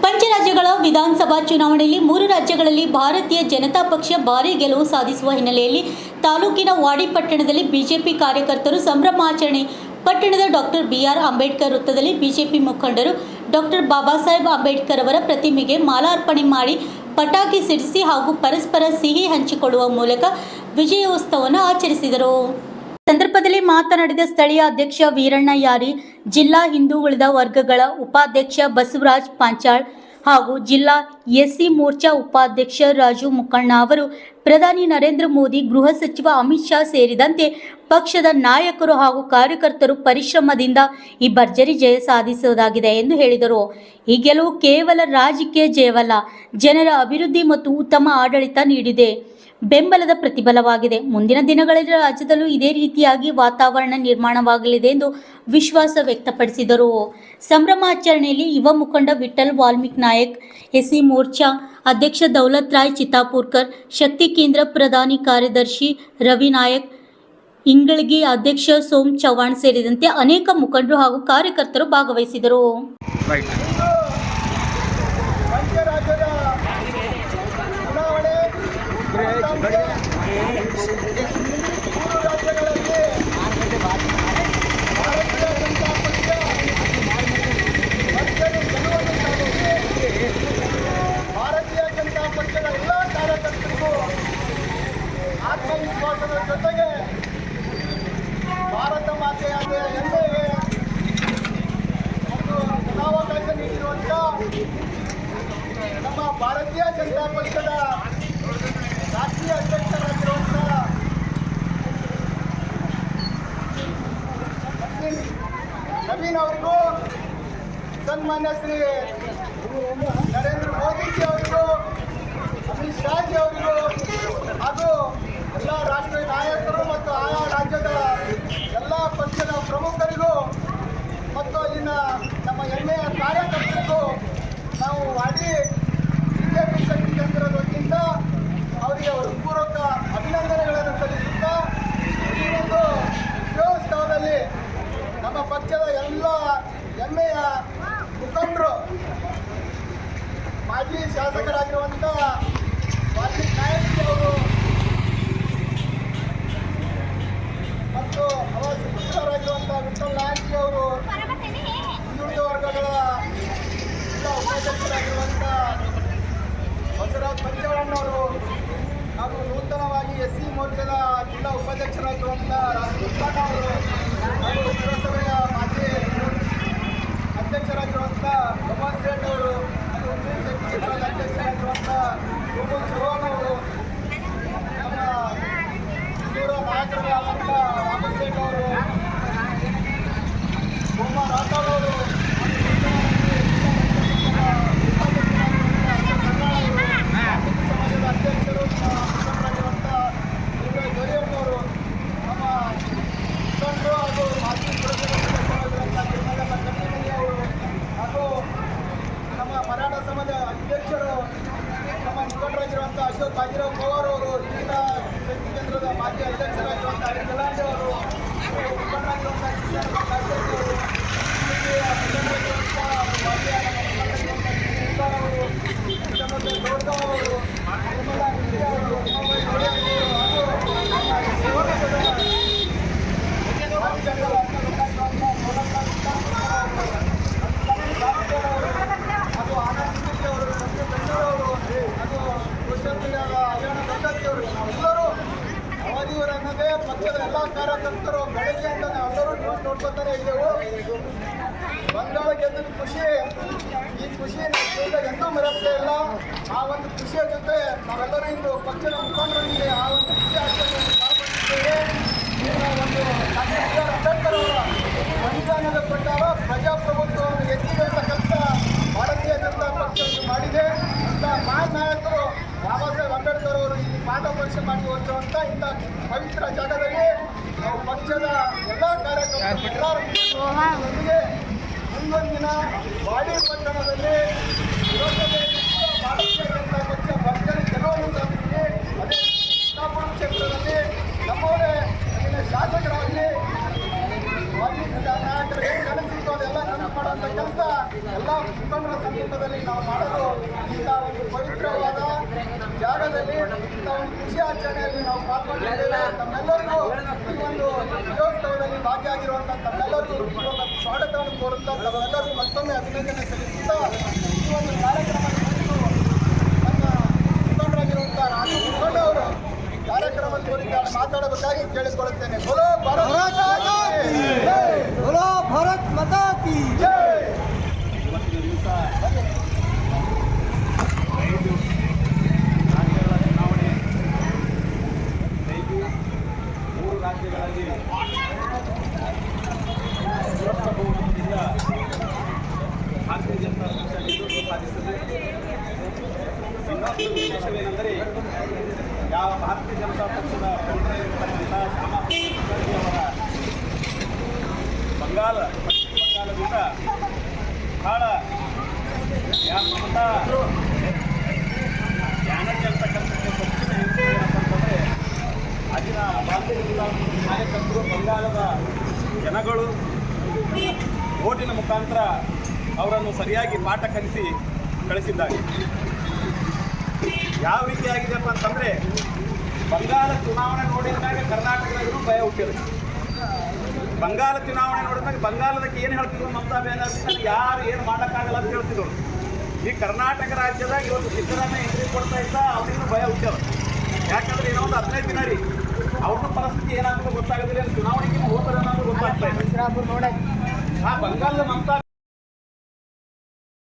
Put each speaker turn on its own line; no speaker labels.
ಪಂಚರಾಜ್ಯಗಳ ವಿಧಾನಸಭಾ ಚುನಾವಣೆಯಲ್ಲಿ 3 ರಾಜ್ಯಗಳಲ್ಲಿ ಭಾರತೀಯ ಜನತಾ ಪಕ್ಷ ಭಾರೀ ಗೆಲುವು ಸಾಧಿಸುವ ಹಿನ್ನೆಲೆಯಲ್ಲಿ ತಾಲೂಕಿನ ವಾಡಿ ಪಟ್ಟಣದಲ್ಲಿ ಬಿಜೆಪಿ ಕಾರ್ಯಕರ್ತರು ಸಂಭ್ರಮಾಚರಣೆ. ಪಟ್ಟಣದ ಡಾಕ್ಟರ್ ಬಿ.ಆರ್. ಅಂಬೇಡ್ಕರ್ ವೃತ್ತದಲ್ಲಿ ಬಿಜೆಪಿ ಮುಖಂಡರು ಡಾಕ್ಟರ್ ಬಾಬಾ ಸಾಹೇಬ್ ಅಂಬೇಡ್ಕರ್ ಅವರ ಪ್ರತಿಮೆಗೆ ಮಾಲಾರ್ಪಣೆ ಮಾಡಿ ಪಟಾಕಿ ಸಿಡಿಸಿ ಹಾಗೂ ಪರಸ್ಪರ ಸಿಹಿ ಹಂಚಿಕೊಳ್ಳುವ ಮೂಲಕ ವಿಜಯೋತ್ಸವವನ್ನು ಆಚರಿಸಿದರು. ಸಂದರ್ಭದಲ್ಲಿ ಮಾತನಾಡಿದ ಸ್ಥಳೀಯ ಅಧ್ಯಕ್ಷ ವೀರಣ್ಣ ಯಾರಿ, ಜಿಲ್ಲಾ ಹಿಂದುಳಿದ ವರ್ಗಗಳ ಉಪಾಧ್ಯಕ್ಷ ಬಸವರಾಜ್ ಪಾಂಚಾಳ್ ಹಾಗೂ ಜಿಲ್ಲಾ ಎಸ್ಸಿ ಮೋರ್ಚಾ ಉಪಾಧ್ಯಕ್ಷ ರಾಜು ಮುಕ್ಕಣ್ಣ ಅವರು ಪ್ರಧಾನಿ ನರೇಂದ್ರ ಮೋದಿ, ಗೃಹ ಸಚಿವ ಅಮಿತ್ ಶಾ ಸೇರಿದಂತೆ ಪಕ್ಷದ ನಾಯಕರು ಹಾಗೂ ಕಾರ್ಯಕರ್ತರು ಪರಿಶ್ರಮದಿಂದ ಈ ಭರ್ಜರಿ ಜಯ ಸಾಧಿಸುವುದಾಗಿದೆ ಎಂದು ಹೇಳಿದರು. ಈ ಗೆಲುವು ಕೇವಲ ರಾಜಕೀಯ ಜಯವಲ್ಲ, ಜನರ ಅಭಿವೃದ್ಧಿ ಮತ್ತು ಉತ್ತಮ ಆಡಳಿತ ನೀಡಿದೆ ಬೆಂಬಲದ ಪ್ರತಿಫಲವಾಗಿದೆ. ಮುಂದಿನ ದಿನಗಳಲ್ಲಿ ರಾಜ್ಯದಲ್ಲೂ ಇದೇ ರೀತಿಯಾಗಿ ವಾತಾವರಣ ನಿರ್ಮಾಣವಾಗಲಿದೆ ಎಂದು ವಿಶ್ವಾಸ ವ್ಯಕ್ತಪಡಿಸಿದರು. ಸಂಭ್ರಮಾಚರಣೆಯಲ್ಲಿ ಯುವ ಮುಖಂಡ ವಿಠಲ್ ವಾಲ್ಮೀಕಿ ನಾಯಕ್, ಎಸ್ಸಿ ಮೋರ್ಚಾ ಅಧ್ಯಕ್ಷ ದೌಲತ್ ರಾಯ್ ಚಿತ್ತಾಪುರ್ಕರ್, ಶಕ್ತಿ ಕೇಂದ್ರ ಪ್ರಧಾನಿ ಕಾರ್ಯದರ್ಶಿ ರವಿ ನಾಯಕ್, ಇಂಗಳಗಿ ಅಧ್ಯಕ್ಷ ಸೋಮ್ ಚವ್ಹಾಣ್ ಸೇರಿದಂತೆ ಅನೇಕ ಮುಖಂಡರು ಹಾಗೂ ಕಾರ್ಯಕರ್ತರು ಭಾಗವಹಿಸಿದರು.
ಭಾರತೀಯ ಜನತಾ ಪಕ್ಷದ ಎಲ್ಲ ಕಾರ್ಯಕರ್ತರಿಗೂ ಆತ್ಮವಿಶ್ವಾಸದ ಜೊತೆಗೆ ಭಾರತ ಮಾತೆಯಾದ ಹೆಮ್ಮೆಗೆ ಒಂದು ಸದಾವಕಾಶ ನೀಡಿರುವಂಥ ನಮ್ಮ ಭಾರತೀಯ ಜನತಾ ಪಕ್ಷದ ರಾಷ್ಟ್ರೀಯ ಅಧ್ಯಕ್ಷರಾಗಿರುವಂಥ ನವೀನ್ ಅವರಿಗೂ, ಸನ್ಮಾನ್ಯ ಶ್ರೀ ನರೇಂದ್ರ ಮೋದಿಜಿ ಅವರಿಗೂ, ಅಮಿತ್ ಶಾಜಿ ಅವರಿಗೂ ಹಾಗೂ ಎಲ್ಲ ರಾಷ್ಟ್ರೀಯ ನಾಯಕರು ಮತ್ತು ಆಯಾ ರಾಜ್ಯದ ಎಲ್ಲ ಪಕ್ಷದ ಪ್ರಮುಖರಿಗೂ ಮತ್ತು ಇಲ್ಲಿನ ನಮ್ಮ ಹೆಮ್ಮೆಯ ಕಾರ್ಯಕರ್ತರಿಗೂ ನಾವು ವಾಡಿ ಬಿಜೆಪಿ ಶಕ್ತಿ ಕೇಂದ್ರದ ವತಿಯಿಂದ ಅವರಿಗೆ ಹೃತ್ಪೂರ್ವಕ ಅಭಿನಂದನೆಗಳನ್ನು ಸಲ್ಲಿಸುತ್ತಾ ಈ ಒಂದು ವಿಜಯೋತ್ಸವದಲ್ಲಿ ನಮ್ಮ ಪಕ್ಷದ ಎಲ್ಲ ಹೆಮ್ಮೆಯ ಮುಖಂಡರು, ಮಾಜಿ ಶಾಸಕರಾಗಿರುವಂಥ ವಾಲ್ಮೀಕಿ ನಾಯಕ್ ಅವರು ಮತ್ತು ಅವರ ಪುತ್ರರಾಗಿರುವಂಥ ವಿಠಲ್ ನಾಯಕ್ ಅವರು, ಹಿಂದುಳಿದ ವರ್ಗಗಳ ಜಿಲ್ಲಾ ಉಪಾಧ್ಯಕ್ಷರಾಗಿರುವಂಥ ಬಸವರಾಜ್ ಪಾಂಚಾಳಣ್ಣವರು ಹಾಗೂ ನೂತನವಾಗಿ ಎಸ್ಸಿ ಮೋರ್ಚಾದ ಜಿಲ್ಲಾ ಉಪಾಧ್ಯಕ್ಷರಾಗಿರುವಂಥ ರಾಜು ಮುಕ್ಕಣ್ಣ ಅವರು ಹಾಗೂ ಪುರಸಭೆಯ ಮಾಜಿ ಅಧ್ಯಕ್ಷರಾಗಿರುವಂಥ ಭಗವಾನ್ ಸೇಠ್ ಅವರು ಹಾಗೂ ಅಧ್ಯಕ್ಷರಾಗಿರುವಂಥ ಸೋಮನ್ ಚವ್ಹಾಣ್ ಅವರು, ನಮ್ಮ ಹಿಂದೂರ ನಾಯಕರಾದಂಥ ರಾಮನ್ ಸೇಠ್ ಅವರು, ಸೋಮಾ ರಾಠೋಡ್ ಅವರು, ಸಮಾಜದ ಅಧ್ಯಕ್ಷರು ಮುಖಂಡರಾಗಿರುವಂಥ ಗೌರಿಯಮ್ಮನವರು, ನಮ್ಮ ಮುಖಂಡರು ಹಾಗೂ ಮಾಜಿ ಅವರು ಹಾಗೂ ನಮ್ಮ ಮರಾಠ ಸಮಾಜದ ಅಧ್ಯಕ್ಷರು, ನಮ್ಮ ಮುಖಂಡರಾಗಿರುವಂಥ ಅಶೋಕ್ ಬಾಜಿರಾವ್ ಪವಾರ್ ಅವರು, ಇಲ್ಲಿನ ಶಕ್ತಿ ಕೇಂದ್ರದ ಮಾಜಿ ಅಧ್ಯಕ್ಷರಾಗಿರುವಂಥ ಹರಿ ಗಲಾಂಡೆ ಅವರು, ಮುಖಂಡರಾಗಿರುವಂಥ ಅವರು, ಅವಧಿಯವರನ್ನದೇ ಪಕ್ಷದ ಎಲ್ಲ ಕಾರ್ಯಕರ್ತರು ಬೆಳಗ್ಗೆ ಅಂತ ನಾವೆಲ್ಲರೂ ನ್ಯೂಸ್ ನೋಡ್ಕೊತಾನೆ ಇದ್ದೆವು. ಬಂಗಾಳ ಗೆದ್ದ ಖುಷಿ, ಈ ಖುಷಿ ಎಂದೂ ಮರೆಯದೇ ಇಲ್ಲ. ಆ ಒಂದು ಖುಷಿಯ ಜೊತೆ ನಾವೆಲ್ಲರೂ ಇಂದು ಪಕ್ಷದ ಮುಖಂಡರೊಂದಿಗೆ ಆ ಒಂದು ಖುಷಿ ಆಚರಣೆಯಲ್ಲಿ ಪಾಲ್ಗೊಂಡಿದ್ದೇವೆ. ಒಂದು ಡಾಕ್ಟರ್ ಬಿ.ಆರ್. ಅಂಬೇಡ್ಕರ್ ಅವರ ಸಂವಿಧಾನದ ಪ್ರಕಾರ ಪ್ರಜಾಪ್ರಭುತ್ವವನ್ನು ಎತ್ತಿಡಿರ್ತಕ್ಕಂಥ ಭಾರತೀಯ ಜನತಾ ಪಕ್ಷ ಮಾಡಿದೆ. ಇಂಥ ಮಹಾನ್ ನಾಯಕರು ಬಾಬಾ ಸಾಹೇಬ್ ಅಂಬೇಡ್ಕರ್ ಅವರು ಇಲ್ಲಿ ಪಾಠ ಪರೀಕ್ಷೆ ಮಾಡಿ ಹೋಗಿರುವಂಥ ಇಂಥ ಪವಿತ್ರ ಜಾಗದಲ್ಲಿ ನಾವು ಪಕ್ಷದ ಎಲ್ಲ ಕಾರ್ಯಕರ್ತರು ಮುಂದೊಂದಿನ ವಾಡಿ ಪಟ್ಟಣದಲ್ಲಿ ಭಾರತೀಯ ಜನತಾ ಪಕ್ಷ ಭರ್ಜರಿ ಗೆಲುವನ್ನು ಸಾಧಿಸಿದೆ. ಅದೇ ಚಿತ್ತಾಪುರ ಕ್ಷೇತ್ರದಲ್ಲಿ ನಮ್ಮವರೇ ಅಲ್ಲಿನ ಶಾಸಕರಾಗಲಿ ನಾಯಕರು ಏನು ಕನಸಿತ್ತು ಅದೆಲ್ಲ ನನಸು ಮಾಡುವಂಥ ಕೆಲಸ ಎಲ್ಲ ಮುಖಂಡರ ಸಂದರ್ಭದಲ್ಲಿ ನಾವು ಮಾಡಲು ಇಂಥ ಒಂದು ಪವಿತ್ರವಾದ ಜಾಗದಲ್ಲಿ ಇಂಥ ಒಂದು ಖುಷಿ ಆಚರಣೆಯಲ್ಲಿ ನಾವು ಪಾಲ್ಗೊಂಡಿದ್ದೇವೆ. ತಮ್ಮೆಲ್ಲರಿಗೂ ಈ ಒಂದು ವಿಜಯೋತ್ಸವದಲ್ಲಿ ಭಾಗಿಯಾಗಿರುವಂಥ ತಮ್ಮೆಲ್ಲರಿಗೂ ಸ್ವಾಗತವನ್ನು ಕೋರುತ್ತಾ ತಮ್ಮೆಲ್ಲರಿಗೂ ಮತ್ತೊಮ್ಮೆ ಅಭಿನಂದನೆ ಸಲ್ಲಿಸುತ್ತಾ ಈ ಒಂದು ಕಾರ್ಯಕ್ರಮದ ಕುರಿತು ನಮ್ಮ ಮುಖಂಡರಾಗಿರುವಂಥ ರಾಜು ಮುಖಂಡ ಅವರು ಕಾರ್ಯಕ್ರಮದ ಕುರಿತು ಮಾತಾಡಬೇಕಾಗಿ ಕೇಳಿಕೊಳ್ಳುತ್ತೇನೆ. ಬೋಲೋ ಭಾರತ್ ಮಾತಾ ಕೀ ಜೈ.
बोलो भारत माता की
ಜೈ.
ಇವತ್ತಿನ ದಿವಸ 5 ರಾಜ್ಯಗಳ ಚುನಾವಣೆ ನಡೆಯಿತು. 3 ರಾಜ್ಯಗಳಲ್ಲಿ ಸ್ಪಷ್ಟ ಬಹುಮತದಿಂದ ಭಾರತೀಯ ಜನತಾ ಪಕ್ಷ ಗೆಲುವು ಸಾಧಿಸಿದೆ. ಇನ್ನೊಂದು ವಿಶೇಷವೇನೆಂದರೆ ಯಾವ ಭಾರತೀಯ ಜನತಾ ಪಕ್ಷದ ಪ್ರಮುಖರಾಗಿರ್ತಕ್ಕಂಥ ಶ್ಯಾಮಾ ಪ್ರಸಾದ್ ಅವರ ಪಶ್ಚಿಮ ಬಂಗಾಳದಿಂದ ಬಹಳ ಯಾಕಂತ ಜ್ಞಾನಕ್ಕೆ ಅಂತಕ್ಕಂಥದ್ದು ಪಶ್ಚಿಮ ಹಿಂಸೆ ಏನಂತಂದರೆ ಅಲ್ಲಿನ ಭಾರತೀಯ ಜನತಾ ನಾಯಕರು ಬಂಗಾಳದ ಜನಗಳು ಓಟಿನ ಮುಖಾಂತರ ಅವರನ್ನು ಸರಿಯಾಗಿ ಪಾಠ ಕಲಿಸಿ ಕಳಿಸಿದ್ದಾರೆ. ಯಾವ ರೀತಿಯಾಗಿದೆಯಪ್ಪ ಅಂತಂದರೆ ಬಂಗಾಳ ಚುನಾವಣೆ ನೋಡಿದಾಗ ಕರ್ನಾಟಕದಾಗೂ ಭಯ ಹುಟ್ಟಿದೆ. ಬಂಗಾಳ ಚುನಾವಣೆ ನೋಡಿದಾಗ ಬಂಗಾಳದಕ್ಕೆ ಏನು ಹೇಳ್ತಿದ್ರು ಮಮತಾ ಬ್ಯಾನರ್ಜಿ ಯಾರು ಏನು ಮಾಡೋಕ್ಕಾಗಲ್ಲ ಅಂತ ಹೇಳ್ತಿದ್ರು. ಈ ಕರ್ನಾಟಕ ರಾಜ್ಯದಾಗ ಇವತ್ತು ಸಿದ್ದರಾಮಯ್ಯ ಎಂಟ್ರಿ ಕೊಡ್ತಾ ಇದ್ದ ಅವ್ರಿಗೂ ಭಯ ಹುಟ್ಟ್ಯವ. ಯಾಕಂದ್ರೆ ಏನೋ ಒಂದು 15 ದಿನ ರೀ ಅವ್ರನ್ನ ಪರಿಸ್ಥಿತಿ ಏನಾದರೂ ಗೊತ್ತಾಗೋದಿಲ್ಲ, ಚುನಾವಣೆಗೆ ಹೋಗ್ತಾರೆ ಅನ್ನೋದು ಗೊತ್ತಾಗ್ತಾ ಇದೆ. ಆ ಬಂಗಾಳದ ಮಮತಾ